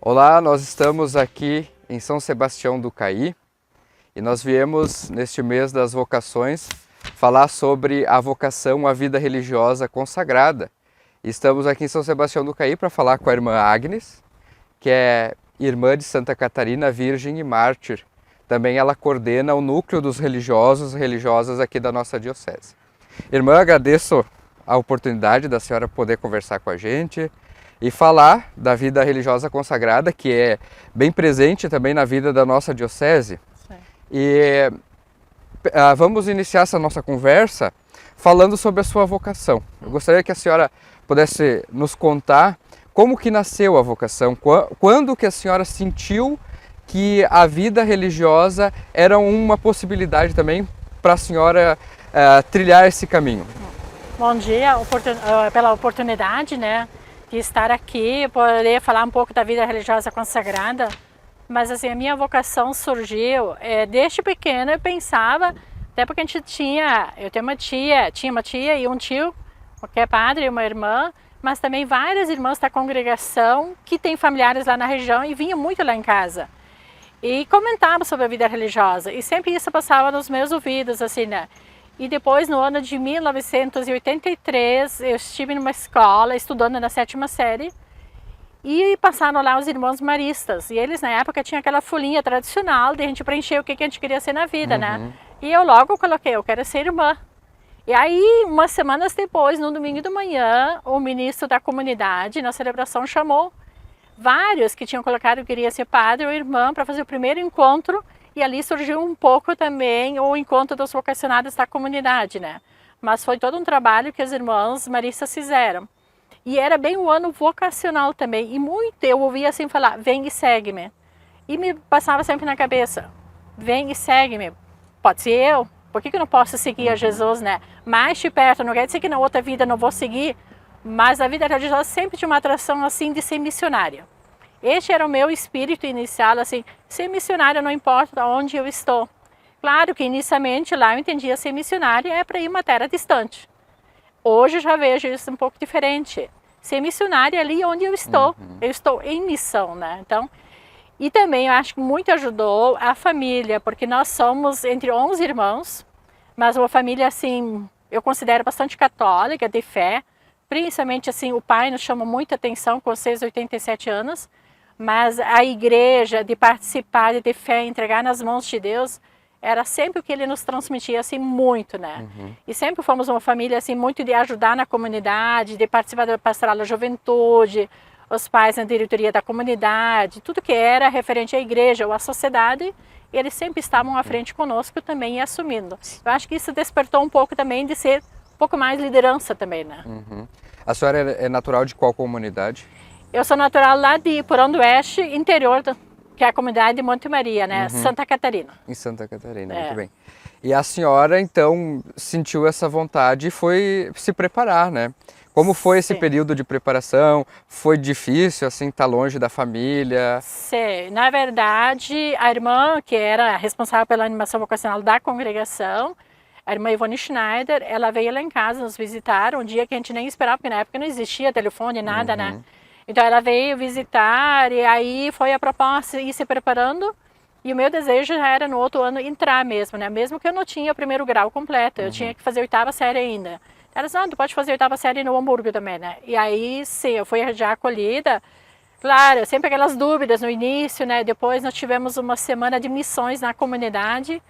Olá, nós estamos aqui em São Sebastião do Caí e nós viemos neste mês das vocações falar sobre a vocação à vida religiosa consagrada. Estamos aqui em São Sebastião do Caí para falar com a irmã Agnes, que é irmã de Santa Catarina, virgem e mártir. Também ela coordena o núcleo dos religiosos e religiosas aqui da nossa diocese. Irmã, agradeço a oportunidade da senhora poder conversar com a gente e falar da vida religiosa consagrada, que é bem presente também na vida da nossa diocese. Sim. E vamos iniciar essa nossa conversa falando sobre a sua vocação. Eu gostaria que a senhora pudesse nos contar como que nasceu a vocação, quando que a senhora sentiu que a vida religiosa era uma possibilidade também para a senhora trilhar esse caminho. Bom dia, pela oportunidade, né, de estar aqui, poder falar um pouco da vida religiosa consagrada. Mas assim, a minha vocação surgiu, desde pequena eu pensava, até porque eu tenho uma tia e um tio, que é padre, e uma irmã, mas também várias irmãs da congregação que têm familiares lá na região e vinham muito lá em casa. E comentavam sobre a vida religiosa, e sempre isso passava nos meus ouvidos, assim, né. E depois, no ano de 1983, eu estive numa escola, estudando na 7ª série, e passaram lá os irmãos maristas. E eles, na época, tinham aquela folhinha tradicional de a gente preencher o que a gente queria ser na vida, né? E eu logo coloquei, eu quero ser irmã. E aí, umas semanas depois, no domingo de manhã, o ministro da comunidade, na celebração, chamou vários que tinham colocado que queria ser padre ou irmã para fazer o primeiro encontro. E ali surgiu um pouco também o encontro dos vocacionados da comunidade, né? Mas foi todo um trabalho que as irmãs maristas fizeram. E era bem o ano vocacional também. E muito eu ouvia assim falar, vem e segue-me. E me passava sempre na cabeça, vem e segue-me. Pode ser eu? Por que eu não posso seguir a Jesus, né? Mais de perto, não quer dizer que na outra vida não vou seguir, mas a vida religiosa sempre tinha uma atração assim de ser missionária. Este era o meu espírito inicial, assim, ser missionária não importa onde eu estou. Claro que inicialmente lá eu entendia ser missionária é para ir uma terra distante. Hoje eu já vejo isso um pouco diferente. Ser missionária é ali onde eu estou em missão, né? Então, e também eu acho que muito ajudou a família, porque nós somos entre 11 irmãos, mas uma família assim, eu considero bastante católica, de fé. Principalmente assim, o pai nos chama muita atenção com seus 87 anos. Mas a igreja, de participar, de ter fé, entregar nas mãos de Deus, era sempre o que ele nos transmitia, assim, muito, né? E sempre fomos uma família, assim, muito de ajudar na comunidade, de participar da pastoral da juventude, os pais na diretoria da comunidade, tudo que era referente à igreja ou à sociedade, eles sempre estavam à frente conosco também e assumindo. Eu acho que isso despertou um pouco também de ser um pouco mais liderança também, né? A senhora é natural de qual comunidade? Eu sou natural lá de Porão do Oeste, interior, que é a comunidade de Monte Maria, né? Santa Catarina. Em Santa Catarina, muito bem. E a senhora, então, sentiu essa vontade e foi se preparar, né? Como foi esse período de preparação? Foi difícil, assim, estar longe da família? Sim, na verdade, a irmã que era responsável pela animação vocacional da congregação, a irmã Ivone Schneider, ela veio lá em casa nos visitar um dia que a gente nem esperava, porque na época não existia telefone, nada, né? Então ela veio visitar e aí foi a proposta ir se preparando e o meu desejo já era no outro ano entrar mesmo, né? Mesmo que eu não tinha o primeiro grau completo, eu tinha que fazer a 8ª série ainda. Ela disse, tu pode fazer a 8ª série no Hamburgo também, né? E aí sim, eu fui já acolhida. Claro, sempre aquelas dúvidas no início, né? Depois nós tivemos uma semana de missões na comunidade.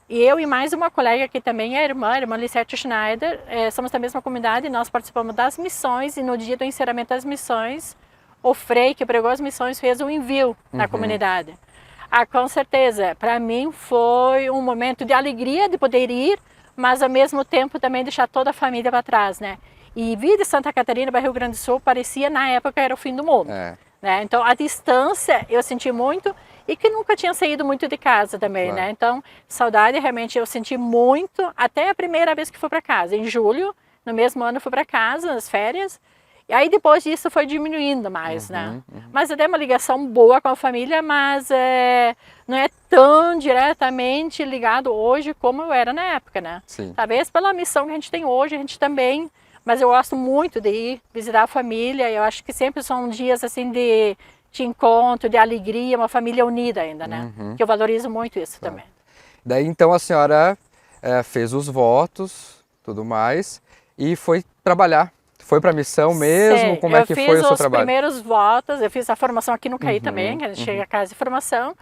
E eu e mais uma colega que também é irmã, a irmã Lisette Schneider, somos da mesma comunidade e nós participamos das missões e no dia do encerramento das missões, o Frei que pregou as missões fez um envio na comunidade. Com certeza, para mim foi um momento de alegria de poder ir, mas ao mesmo tempo também deixar toda a família para trás, né? E vir de Santa Catarina para Rio Grande do Sul parecia na época era o fim do mundo. Né? Então a distância eu senti muito. E que nunca tinha saído muito de casa também, né? Então, saudade realmente eu senti muito, até a primeira vez que fui para casa, em julho, no mesmo ano fui para casa, nas férias, e aí depois disso foi diminuindo mais, né? Mas eu tenho uma ligação boa com a família, mas não é tão diretamente ligado hoje como eu era na época, né? Sim. Talvez pela missão que a gente tem hoje, a gente também, mas eu gosto muito de ir visitar a família, eu acho que sempre são dias assim de de encontro, de alegria, uma família unida ainda, né? Que eu valorizo muito isso também. Daí então a senhora fez os votos, tudo mais, e foi trabalhar. Foi para a missão mesmo? Sim, Como é que foi o seu eu fiz os trabalho? primeiros votos, eu fiz a formação aqui no CAI também, que a gente chega a casa de formação.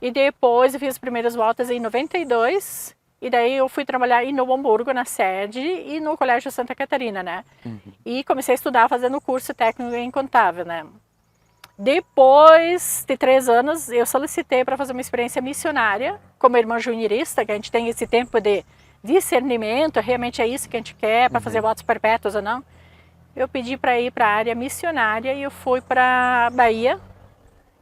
E depois eu fiz os primeiros votos em 92. E daí eu fui trabalhar em Novo Hamburgo, na sede, e no Colégio Santa Catarina, né? E comecei a estudar fazendo curso técnico em contábil, né? Depois de 3 anos, eu solicitei para fazer uma experiência missionária como irmã juniorista, que a gente tem esse tempo de discernimento, realmente é isso que a gente quer, para fazer votos perpétuos ou não. Eu pedi para ir para a área missionária e eu fui para Bahia,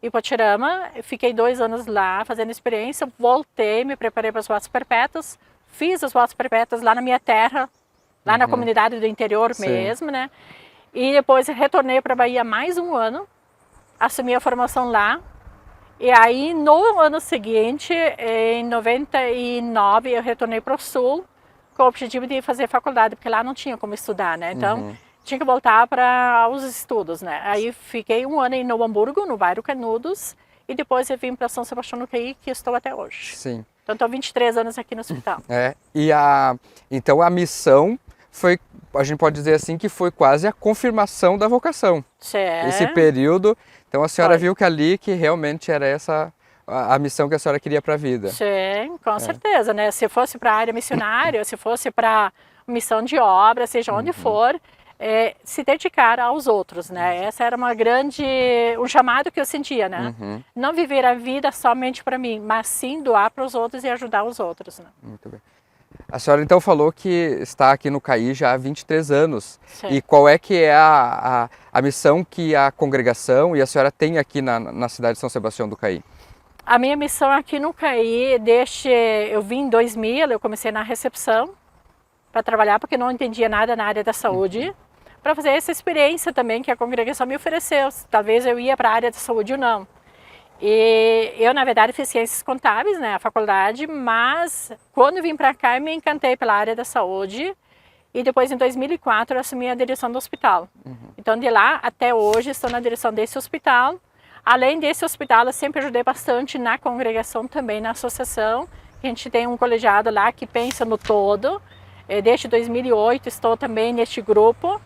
Ipotirama, fiquei 2 anos lá fazendo experiência, voltei, me preparei para os votos perpétuos, fiz os votos perpétuos lá na minha terra, lá na comunidade do interior mesmo, né? E depois retornei para a Bahia mais 1 ano, assumi a formação lá. E aí no ano seguinte, em 99, eu retornei para o Sul com o objetivo de fazer faculdade, porque lá não tinha como estudar, né? Então tinha que voltar para os estudos, né? Aí fiquei 1 ano em Novo Hamburgo, no bairro Canudos, e depois eu vim para São Sebastião do Caí, que estou até hoje. Sim. Então estou 23 anos aqui no hospital. Então a missão foi, a gente pode dizer assim, que foi quase a confirmação da vocação. Esse período, então a senhora viu que ali que realmente era essa a missão que a senhora queria para a vida. Sim, com certeza, né? Se fosse para a área missionária, se fosse para missão de obra, seja onde for, se dedicar aos outros, né? Essa era um chamado que eu sentia, né? Não viver a vida somente para mim, mas sim doar para os outros e ajudar os outros, né? Muito bem. A senhora então falou que está aqui no CAI já há 23 anos. Sim. E qual é que é a missão que a congregação e a senhora tem aqui na cidade de São Sebastião do Caí? A minha missão aqui no CAI, eu vim em 2000, eu comecei na recepção para trabalhar, porque não entendia nada na área da saúde, para fazer essa experiência também que a congregação me ofereceu. Talvez eu ia para a área da saúde ou não. E eu, na verdade, fiz ciências contábeis, né, a faculdade, mas quando eu vim para cá, eu me encantei pela área da saúde e depois, em 2004, eu assumi a direção do hospital. Então, de lá até hoje, estou na direção desse hospital. Além desse hospital, eu sempre ajudei bastante na congregação também, na associação. A gente tem um colegiado lá que pensa no todo. Desde 2008 estou também neste grupo.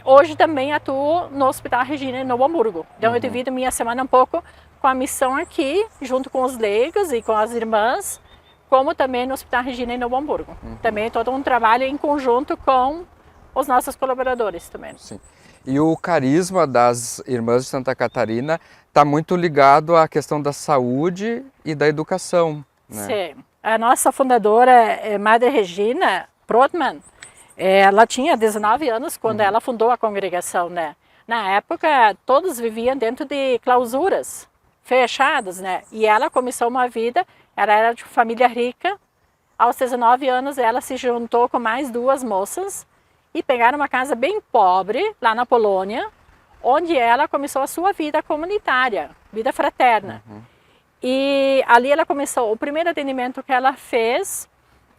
Hoje também atuo no Hospital Regina em Novo Hamburgo. Então eu divido minha semana um pouco com a missão aqui, junto com os leigos e com as irmãs, como também no Hospital Regina em Novo Hamburgo. Também todo um trabalho em conjunto com os nossos colaboradores também. Sim. E o carisma das Irmãs de Santa Catarina está muito ligado à questão da saúde e da educação, né? Sim. A nossa fundadora, Madre Regina Brotman, ela tinha 19 anos quando ela fundou a congregação, né? Na época, todos viviam dentro de clausuras fechadas, né? E ela começou uma vida, ela era de família rica. Aos 19 anos, ela se juntou com mais 2 moças e pegaram uma casa bem pobre, lá na Polônia, onde ela começou a sua vida comunitária, vida fraterna. E ali ela começou, o primeiro atendimento que ela fez,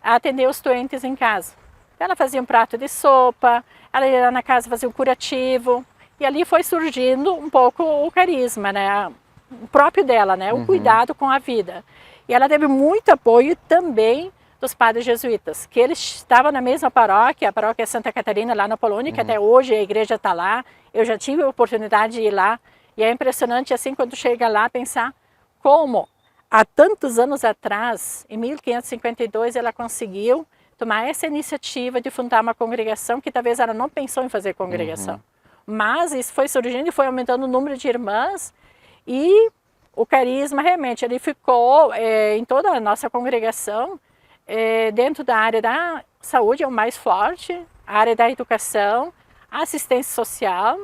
a atender os doentes em casa. Ela fazia um prato de sopa, ela ia na casa fazer um curativo, e ali foi surgindo um pouco o carisma, né? O próprio dela, né? O cuidado com a vida. E ela teve muito apoio também dos padres jesuítas, que eles estavam na mesma paróquia, a paróquia Santa Catarina, lá na Polônia, que até hoje a igreja está lá. Eu já tive a oportunidade de ir lá, e é impressionante, assim, quando chega lá, pensar como, há tantos anos atrás, em 1552, ela conseguiu tomar essa iniciativa de fundar uma congregação que talvez ela não pensou em fazer congregação. Mas isso foi surgindo e foi aumentando o número de irmãs e o carisma realmente ele ficou em toda a nossa congregação, dentro da área da saúde é o mais forte, a área da educação, assistência social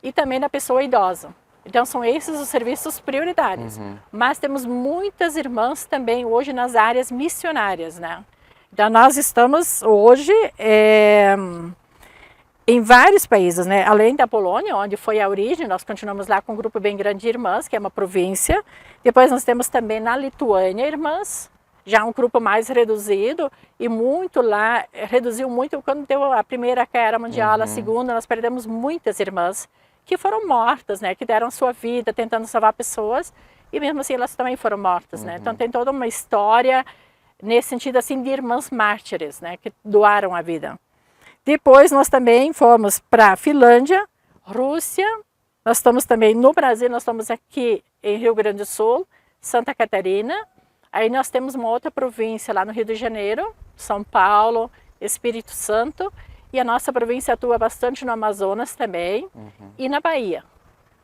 e também da pessoa idosa. Então são esses os serviços prioritários. Mas temos muitas irmãs também hoje nas áreas missionárias, né? Então nós estamos hoje em vários países, né? Além da Polônia, onde foi a origem, nós continuamos lá com um grupo bem grande de irmãs, que é uma província. Depois nós temos também na Lituânia irmãs, já um grupo mais reduzido, e muito lá, reduziu muito quando deu a Primeira Guerra Mundial, a Segunda, nós perdemos muitas irmãs que foram mortas, né? Que deram sua vida tentando salvar pessoas e mesmo assim elas também foram mortas, né? Então tem toda uma história nesse sentido assim de irmãs mártires, né? Que doaram a vida. Depois nós também fomos para Finlândia, Rússia, nós estamos também no Brasil, nós estamos aqui em Rio Grande do Sul, Santa Catarina, aí nós temos uma outra província lá no Rio de Janeiro, São Paulo, Espírito Santo, e a nossa província atua bastante no Amazonas também, e na Bahia,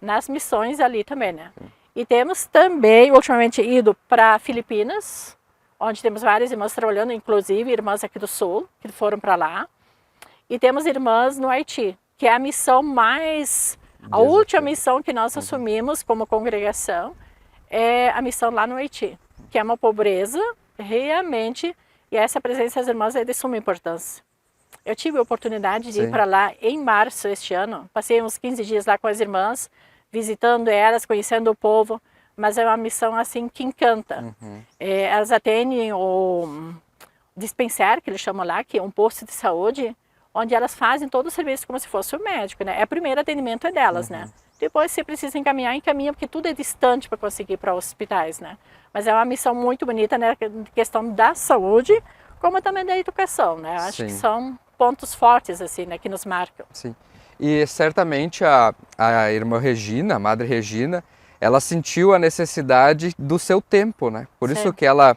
nas missões ali também, né? E temos também, ultimamente, ido para Filipinas, onde temos várias irmãs trabalhando, inclusive irmãs aqui do Sul, que foram para lá. E temos irmãs no Haiti, que é a missão mais... A última missão que nós assumimos como congregação é a missão lá no Haiti, que é uma pobreza, realmente, e essa presença das irmãs é de suma importância. Eu tive a oportunidade de ir para lá em março este ano, passei uns 15 dias lá com as irmãs, visitando elas, conhecendo o povo, mas é uma missão assim que encanta. Elas atendem o dispensário, que eles chamam lá, que é um posto de saúde, onde elas fazem todo o serviço como se fosse o médico, né? O primeiro atendimento é delas, né? Depois, se precisa encaminhar, encaminha, porque tudo é distante para conseguir ir para hospitais, né? Mas é uma missão muito bonita, né? Questão da saúde, como também da educação, né? Acho que são pontos fortes, assim, né? Que nos marcam. Sim. E certamente a irmã Regina, a Madre Regina, ela sentiu a necessidade do seu tempo, né? Por isso que ela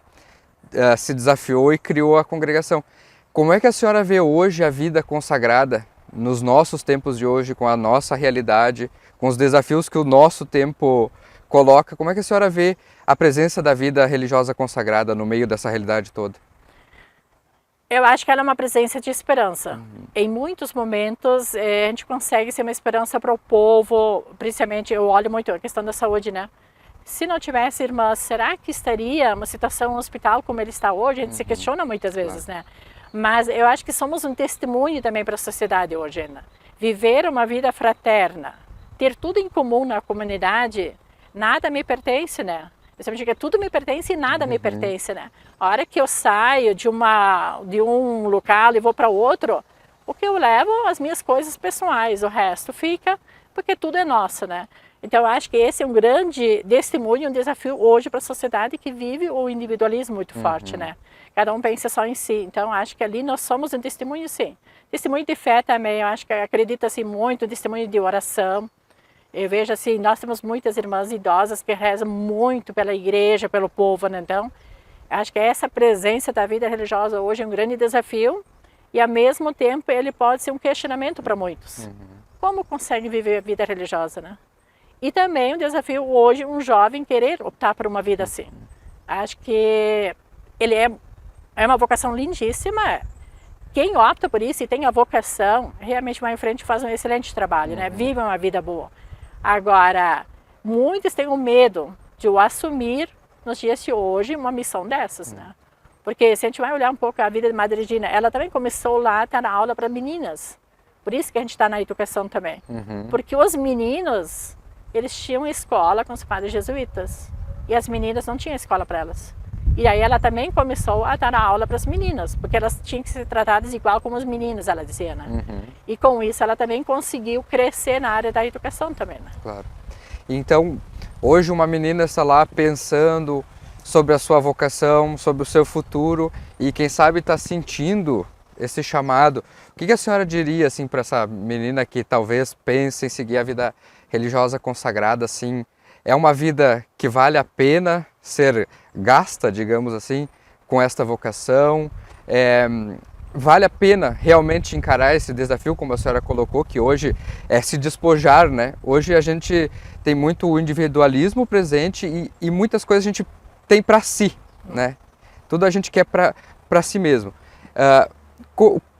se desafiou e criou a congregação. Como é que a senhora vê hoje a vida consagrada, nos nossos tempos de hoje, com a nossa realidade, com os desafios que o nosso tempo coloca? Como é que a senhora vê a presença da vida religiosa consagrada no meio dessa realidade toda? Eu acho que ela é uma presença de esperança. Em muitos momentos, a gente consegue ser uma esperança para o povo, principalmente, eu olho muito a questão da saúde, né? Se não tivesse irmãs, será que estaria uma situação no hospital como ele está hoje? A gente se questiona muitas vezes, né? Mas eu acho que somos um testemunho também para a sociedade hoje, né? Viver uma vida fraterna, ter tudo em comum na comunidade, nada me pertence, né? Eu sempre digo que tudo me pertence e nada me pertence, né? A hora que eu saio de um local e vou para outro, o que eu levo as minhas coisas pessoais, o resto fica, porque tudo é nosso, né? Então eu acho que esse é um grande testemunho, um desafio hoje para a sociedade que vive o individualismo muito forte, né? Cada um pensa só em si. Então acho que ali nós somos um testemunho, sim. Testemunho de fé também, eu acho que acredita assim muito, testemunho de oração. Eu vejo assim, nós temos muitas irmãs idosas que rezam muito pela igreja, pelo povo, né? Então acho que essa presença da vida religiosa hoje é um grande desafio e ao mesmo tempo ele pode ser um questionamento para muitos. Como consegue viver a vida religiosa, né? E também um desafio hoje um jovem querer optar por uma vida assim. Acho que ele é uma vocação lindíssima. Quem opta por isso e tem a vocação, realmente vai em frente e faz um excelente trabalho, né? Vive uma vida boa. Agora, muitos têm o medo de o assumir nos dias de hoje uma missão dessas, né? Porque se a gente vai olhar um pouco a vida de Madre Regina, ela também começou lá a estar na aula para meninas. Por isso que a gente está na educação também. Porque os meninos, eles tinham escola com os padres jesuítas. E as meninas não tinham escola para elas. E aí ela também começou a dar aula para as meninas, porque elas tinham que ser tratadas igual como os meninos, ela dizia, né? E com isso ela também conseguiu crescer na área da educação também, né? Claro. Então, hoje uma menina está lá pensando sobre a sua vocação, sobre o seu futuro e quem sabe está sentindo esse chamado. O que a senhora diria assim para essa menina que talvez pense em seguir a vida religiosa consagrada assim? É uma vida que vale a pena ser gasta, digamos assim, com esta vocação? Vale a pena realmente encarar esse desafio, como a senhora colocou, que hoje é se despojar, né? Hoje a gente tem muito o individualismo presente e muitas coisas a gente tem para si, né? Tudo a gente quer para si mesmo.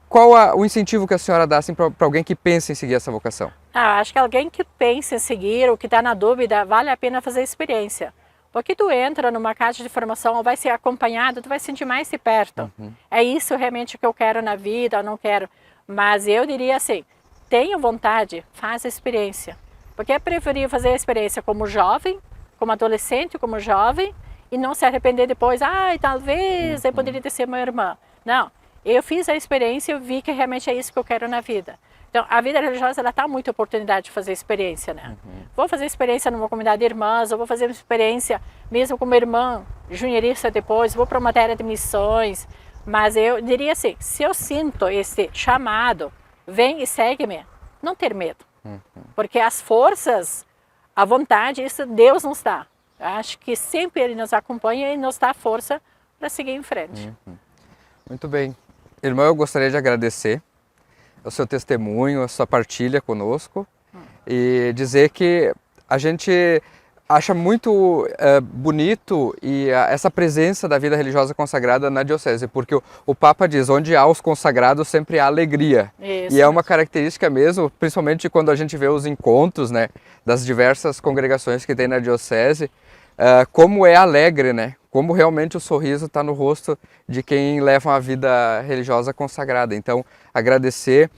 Qual o incentivo que a senhora dá assim, para alguém que pensa em seguir essa vocação? Acho que alguém que pensa em seguir ou que está na dúvida, vale a pena fazer experiência. Porque tu entra numa casa de formação ou vai ser acompanhado, tu vai sentir mais de perto. É isso realmente que eu quero na vida ou não quero. Mas eu diria assim, tenha vontade, faça a experiência. Porque é preferível fazer a experiência como jovem, como adolescente, como jovem, e não se arrepender depois, talvez eu poderia ter sido minha irmã. Não, eu fiz a experiência e eu vi que realmente é isso que eu quero na vida. Então Então, a vida religiosa, ela dá muita oportunidade de fazer experiência, né? Vou fazer experiência numa comunidade de irmãs, eu vou fazer experiência mesmo como irmã junierista depois, vou para uma matéria de missões, mas eu diria assim, se eu sinto esse chamado, vem e segue-me, não ter medo, porque as forças, a vontade, isso Deus nos dá. Eu acho que sempre Ele nos acompanha e nos dá força para seguir em frente. Muito bem. Irmã, eu gostaria de agradecer o seu testemunho, a sua partilha conosco e dizer que a gente acha muito bonito essa presença da vida religiosa consagrada na diocese, porque o Papa diz, onde há os consagrados sempre há alegria. Isso. E é uma característica mesmo, principalmente quando a gente vê os encontros, né, das diversas congregações que tem na diocese, como é alegre, né? Como realmente o sorriso está no rosto de quem leva uma vida religiosa consagrada. Então, agradecer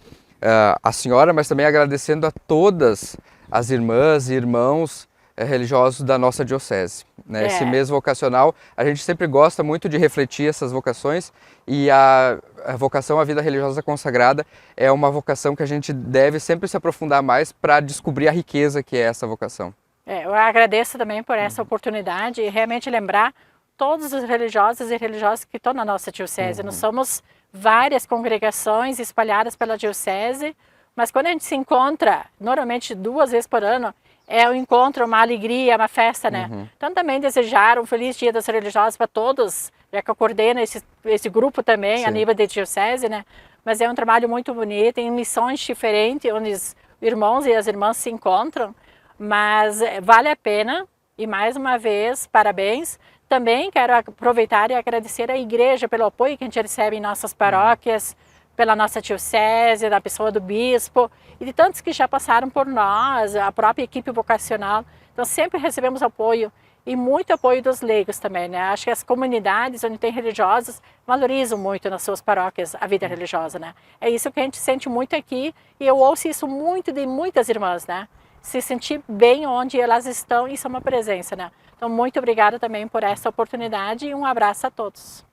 a senhora, mas também agradecendo a todas as irmãs e irmãos religiosos da nossa diocese. Né? Esse mês vocacional, a gente sempre gosta muito de refletir essas vocações e a vocação à vida religiosa consagrada é uma vocação que a gente deve sempre se aprofundar mais para descobrir a riqueza que é essa vocação. Eu agradeço também por essa oportunidade e realmente lembrar todos os religiosos e religiosas que estão na nossa diocese. Nós somos várias congregações espalhadas pela diocese, mas quando a gente se encontra, normalmente 2 vezes por ano, é um encontro, uma alegria, uma festa, né? Então também desejar um feliz Dia das Religiosas para todos, já que eu coordeno esse grupo também, a nível da diocese, né? Mas é um trabalho muito bonito, em missões diferentes, onde os irmãos e as irmãs se encontram, mas vale a pena, e mais uma vez, parabéns. Também quero aproveitar e agradecer à igreja pelo apoio que a gente recebe em nossas paróquias, pela nossa diocese, da pessoa do bispo e de tantos que já passaram por nós, a própria equipe vocacional. Então sempre recebemos apoio e muito apoio dos leigos também, né? Acho que as comunidades onde tem religiosos valorizam muito nas suas paróquias a vida religiosa, né? É isso que a gente sente muito aqui e eu ouço isso muito de muitas irmãs, né? Se sentir bem onde elas estão, isso é uma presença, né? Então, muito obrigada também por essa oportunidade e um abraço a todos.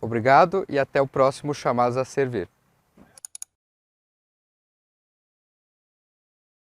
Obrigado e até o próximo Chamados a Servir.